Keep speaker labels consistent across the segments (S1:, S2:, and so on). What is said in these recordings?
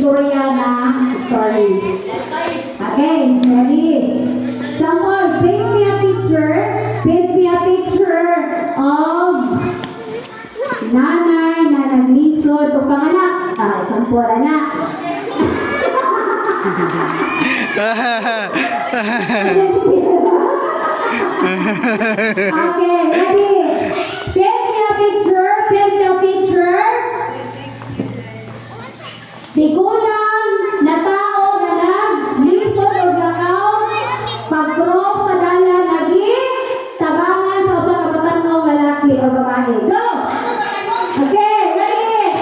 S1: istorya na story. Okay, ready? Someone, paint me a picture. Paint me a picture of nanay na naglisod o panganak. Sampura na. Okay, ready? Paint me a picture. Paint me a picture. Tigulang na tao na naglisod o lakaw pag-cross sa dalan naging tabangan sa usa ka batanong lalaki o babae. Go! Okay, ready?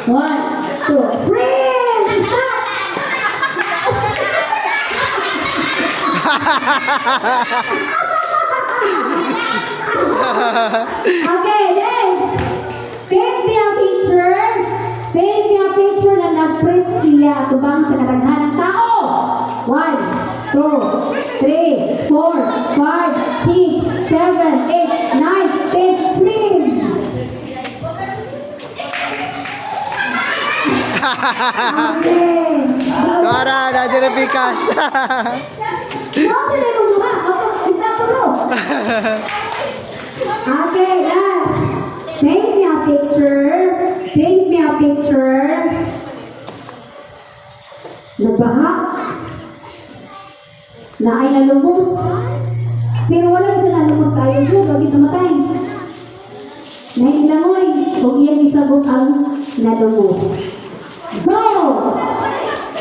S1: 1, 2, freeze! Stop! Okay, next. Paint me a picture. Paint me a picture na nag-print siya tubang sa kadaghanang tao. 1, 2, 3, 4, 5, 6, 7, 8, 9, 10, freeze! Okay.
S2: Tara, nandiyan na pikas.
S1: Okay, last. Paint me a picture. Paint me a picture. Nagbaha. Na ay nalubos. Pero wala sila nalubos kayo dyan. Huwag ito matay. Nailangoy. Huwag yan isabot ang nalubos. Go!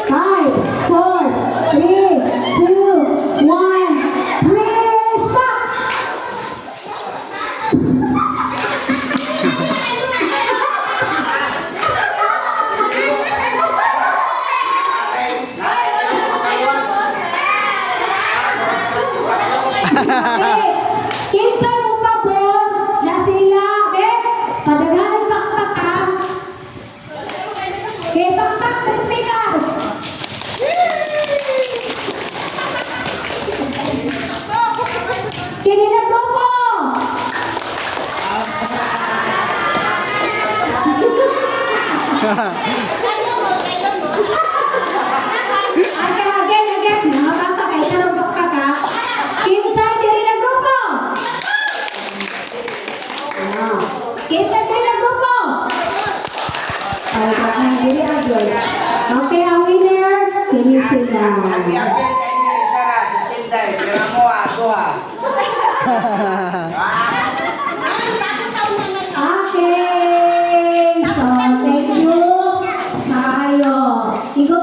S1: 5, 4, 3, 2, 1, please stop! Kinsa mo pa po na sila, padagalan pakpakan. Kaya pakpak, Crispitas! Kini na grupo! Again, mga bata kayo sa rupok ka ka. Kinsa diri na grupo? Kinsa diri na grupo? Okay, ang winner, kini sila.
S3: Diapel sa inyo, Sara, si Sinday, pero mo ako ha.